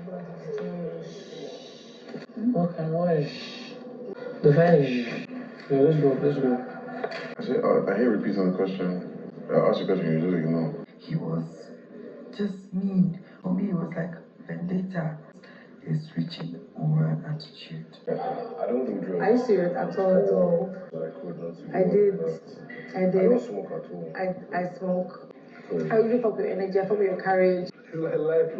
Okay, why? The Spanish. Yeah, let's go, let's go. I hear repeats on the question. I asked you a question, you just ignore. He was just mean. For me, it was like vendetta. Is switching over an attitude. I don't do drugs. Are you serious? At all? But I could not. I did. I I did. don't smoke at all. I smoke. I really fuck with your energy. I fuck with your courage. It's like life.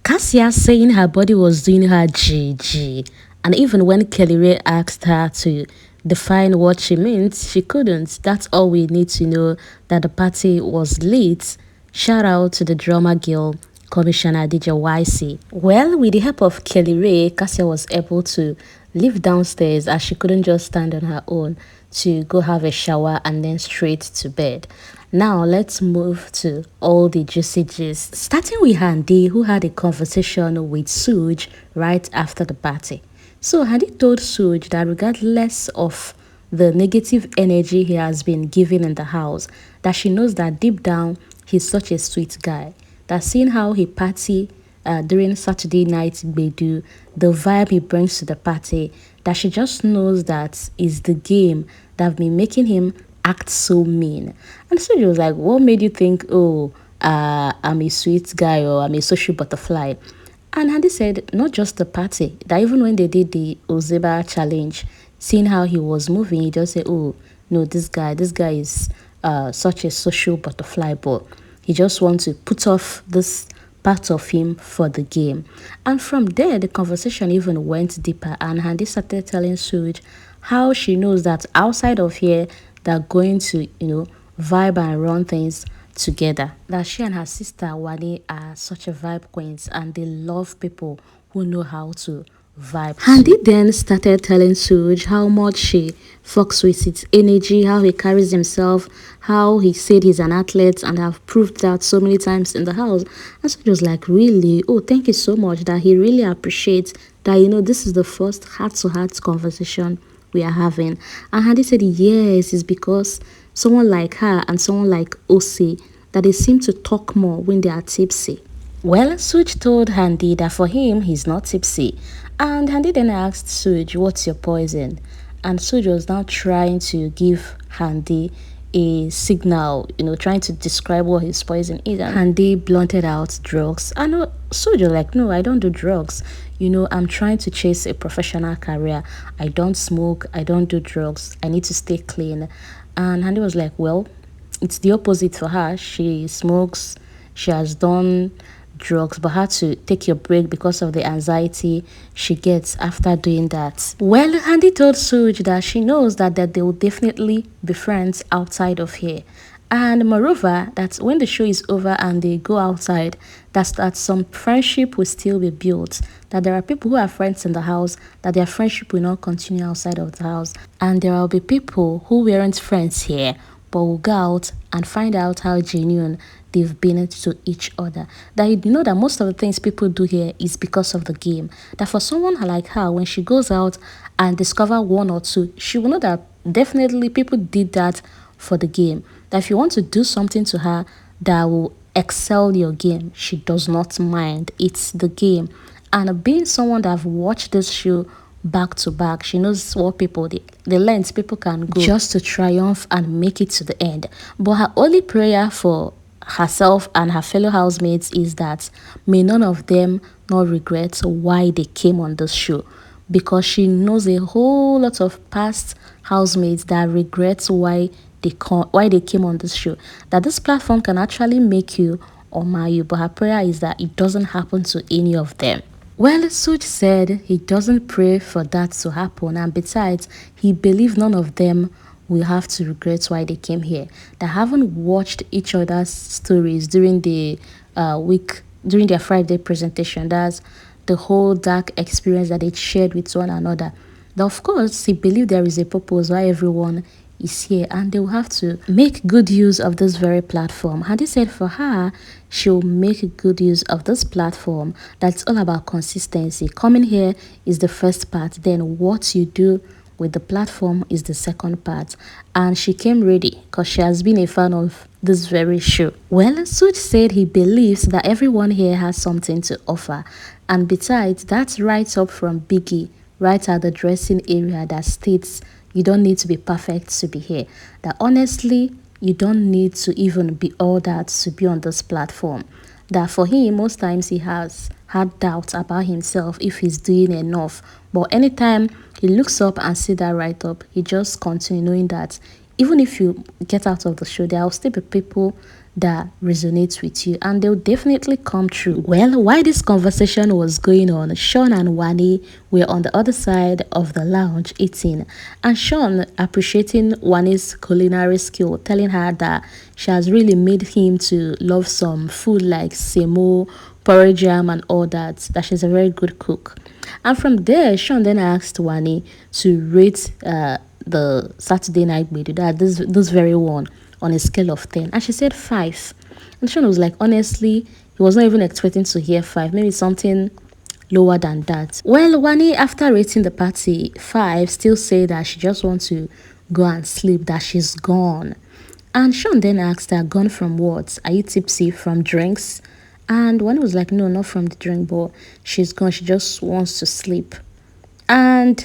Kassia saying her body was doing her GG, and even when Kellyrae asked her to define what she means, she couldn't. That's all we need to know, that the party was lit. Shout out to the drama girl, Commissioner DJ YC. Well, with the help of Kellyrae, Kassia was able to leave downstairs as she couldn't just stand on her own to go have a shower and then straight to bed. Now let's move to all the juicy gist, starting with Handi, who had a conversation with Suj right after the party. So Handi told Suj that regardless of the negative energy he has been given in the house, that she knows that deep down he's such a sweet guy, that seeing how he party during Saturday night Bedu, the vibe he brings to the party, that she just knows that is the game that have been making him act so mean. And so she was like, what made you think, oh, I'm a sweet guy or I'm a social butterfly? And Handi said, not just the party, that even when they did the Ozeba challenge, seeing how he was moving, he just said, oh, no, this guy is such a social butterfly, but he just wants to put off this part of him for the game. And from there, the conversation even went deeper, and Handi started telling Suj how she knows that outside of here, they're going to, vibe and run things together. That she and her sister Wanni are such a vibe queens, and they love people who know how to vibe. Handi then started telling Suj how much she fucks with its energy, how he carries himself, how he said he's an athlete and have proved that so many times in the house. And Suj was like, really? Oh, thank you so much, that he really appreciates that, this is the first heart-to-heart conversation we are having. And Handi said, yes, it's because someone like her and someone like Osi, that they seem to talk more when they are tipsy. Well, Suj told Handi that for him, he's not tipsy. And Handi then asked Suj, what's your poison? And Suj was now trying to give Handi a signal, trying to describe what his poison is. And Handi blunted out drugs. And Suj was like, no, I don't do drugs. I'm trying to chase a professional career. I don't smoke. I don't do drugs. I need to stay clean. And Handi was like, well, it's the opposite for her. She smokes. She has done drugs, but had to take a break because of the anxiety she gets after doing that. Well, Handi told Suj that she knows that they will definitely be friends outside of here. And moreover, that when the show is over and they go outside, that some friendship will still be built. That there are people who are friends in the house, that their friendship will not continue outside of the house. And there will be people who weren't friends here, but will go out and find out how genuine they've been to each other. That that most of the things people do here is because of the game. That for someone like her, when she goes out and discover one or two, she will know that definitely people did that for the game. That if you want to do something to her that will excel your game, she does not mind. It's the game. And being someone that have watched this show back to back, she knows what the lengths people can go just to triumph and make it to the end. But her only prayer for herself and her fellow housemates is that may none of them not regret why they came on this show, because she knows a whole lot of past housemates that regret why they came on this show. That this platform can actually make you or mar you, but her prayer is that it doesn't happen to any of them. Well, Suj said he doesn't pray for that to happen, and besides, he believes none of them will have to regret why they came here. They haven't watched each other's stories during the during their Friday presentation. That's the whole dark experience that they shared with one another. Now, of course, he believes there is a purpose why everyone is here, and they will have to make good use of this very platform. Handi said for her, she'll make good use of this platform. That's all about consistency. Coming here is the first part, then what you do with the platform is the second part. And she came ready because she has been a fan of this very show. Well, Suj said he believes that everyone here has something to offer, and besides, that's right up from Biggie, right at the dressing area that states you don't need to be perfect to be here. That honestly, you don't need to even be all that to be on this platform. That for him, most times he has had doubts about himself if he's doing enough. But anytime he looks up and see that write up, he just continue knowing that even if you get out of the show, there will still be people that resonate with you and they'll definitely come true. Well, while this conversation was going on, Shaun and Wanni were on the other side of the lounge eating, and Shaun appreciating Wanni's culinary skill, telling her that she has really made him to love some food like semo, porridge jam and all that she's a very good cook. And from there, Shaun then asked Wanni to rate the Saturday night video, that this very one, on a scale of 10, and she said 5. And Shaun was like, honestly, he was not even expecting to hear 5, maybe something lower than that. Well, Wanni, after rating the party 5, still said that she just wants to go and sleep, that she's gone. And Shaun then asked her, gone from what? Are you tipsy from drinks? And Wanni was like, no, not from the drink, but she's gone, she just wants to sleep. And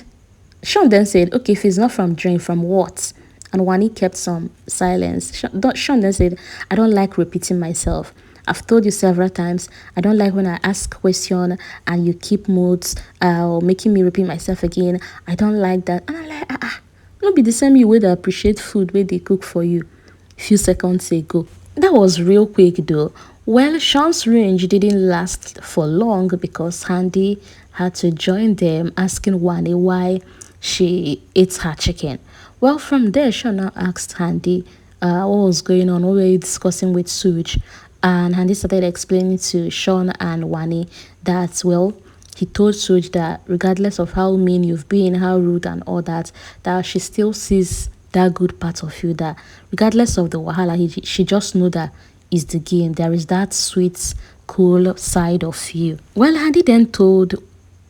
Shaun then said, okay, if it's not from drink, from what? And Wanni kept some silence. Shaun then said, I don't like repeating myself. I've told you several times, I don't like when I ask question and you keep moods or making me repeat myself again. I don't like that. And I'm like, don't be the same you way to appreciate food where they cook for you a few seconds ago. That was real quick though. Well, Shaun's range didn't last for long because Handi had to join them, asking Wanni why she ate her chicken. Well, from there, Shaun now asked Handi what was going on, what were you discussing with Suj? And Handi started explaining to Shaun and Wanni that, well, he told Suj that regardless of how mean you've been, how rude and all that, that she still sees that good part of you, that regardless of the wahala, she just know that is the game. There is that sweet, cool side of you. Well, Handi then told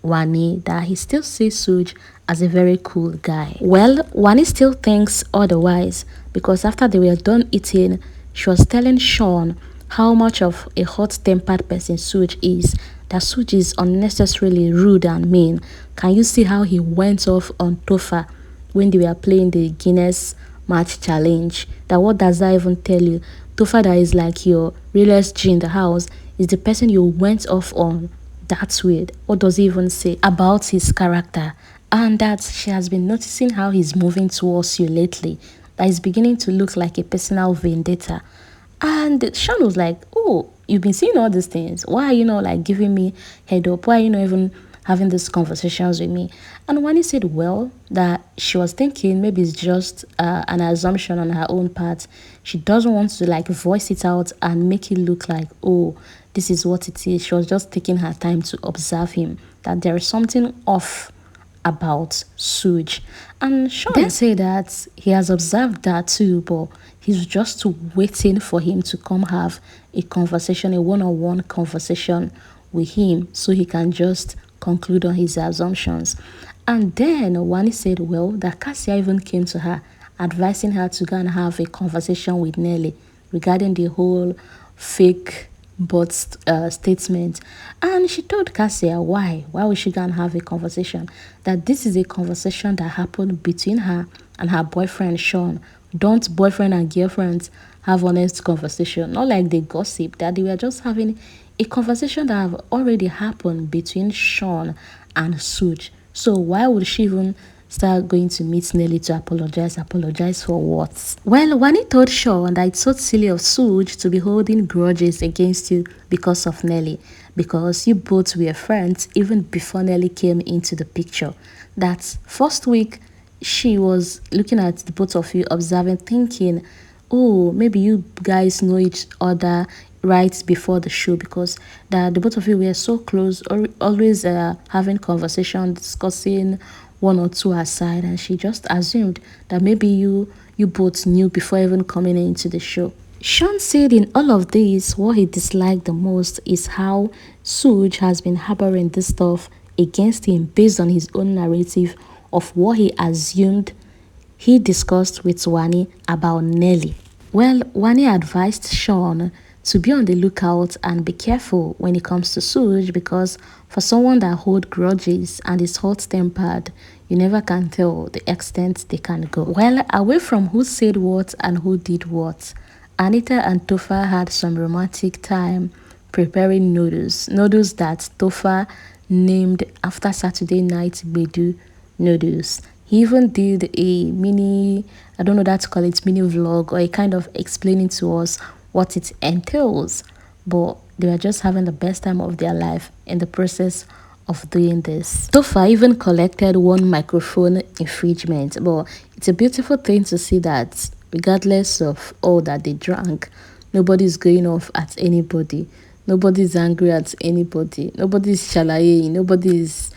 Wanni that he still sees Suj as a very cool guy. Well, Wanni still thinks otherwise because after they were done eating, she was telling Shaun how much of a hot-tempered person Suj is, that Suj is unnecessarily rude and mean. Can you see how he went off on Topher when they were playing the Guinness match challenge? That what does that even tell you? Topher, that is like your realest G in the house, is the person you went off on. That's weird. What does he even say about his character? And that she has been noticing how he's moving towards you lately, that is beginning to look like a personal vendetta. And Shaun was like, oh, you've been seeing all these things. Why are you not like giving me head up? Why are you not even having these conversations with me? And Wanni said, well, that she was thinking maybe it's just an assumption on her own part. She doesn't want to like voice it out and make it look like, oh, this is what it is. She was just taking her time to observe him, that there is something off about Suj. And Shaun then said that he has observed that too, but he's just waiting for him to come have a conversation, a one-on-one conversation with him so he can just conclude on his assumptions. And then Wanni said, well, that Kassia even came to her, advising her to go and have a conversation with Nelly regarding the whole fake birth statement. And she told Kassia why would she go and have a conversation, that this is a conversation that happened between her and her boyfriend Shaun. Don't boyfriend and girlfriends have honest conversation, not like they gossip, that they were just having a conversation that have already happened between Shaun and Suj. So why would she even start going to meet Nelly to apologize? Apologize for what? Well, Wanni told Shaun that it's so silly of Suj to be holding grudges against you because of Nelly, because you both were friends even before Nelly came into the picture. That first week, she was looking at the both of you, observing, thinking, oh, maybe you guys know each other right before the show, because the both of you were so close, or always having conversation, discussing one or two aside, and she just assumed that maybe you both knew before even coming into the show. Shaun said in all of this, what he disliked the most is how Suj has been harboring this stuff against him based on his own narrative of what he assumed he discussed with Wanni about Nelly. Well, Wanni advised Shaun to be on the lookout and be careful when it comes to Suj because for someone that holds grudges and is hot-tempered, you never can tell the extent they can go. Well, away from who said what and who did what, Anita and Topher had some romantic time preparing noodles that Topher named after Saturday night Bedu noodles. He even did a mini, I don't know that to call it mini vlog or a kind of explaining to us what it entails. But they were just having the best time of their life in the process of doing this. Topher even collected one microphone infringement, but it's a beautiful thing to see that regardless of all that they drank, nobody's going off at anybody. Nobody's angry at anybody. Nobody's shalaye. Nobody's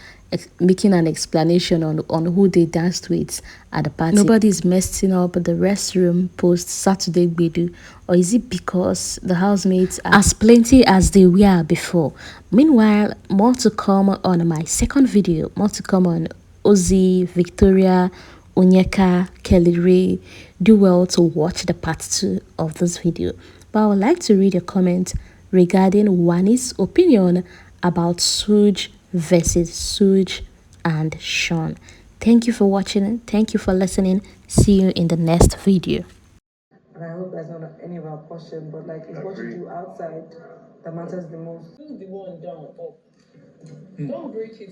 making an explanation on who they danced with at the party. Nobody's messing up the restroom post Saturday Bedu. Or is it because the housemates are as plenty as they were before? Meanwhile, more to come on my second video. More to come on Ozzy, Victoria, Onyeka, Kellyrae. Do well to watch the part 2 of this video. But I would like to read a comment regarding Wanni's opinion about SOOJ versus SOOJ and Shaun. Thank you for watching. Thank you for listening. See you in the next video. And I hope that's not any of our question, but like it's what you do outside that matters the most. Who's the one down up? Don't break it.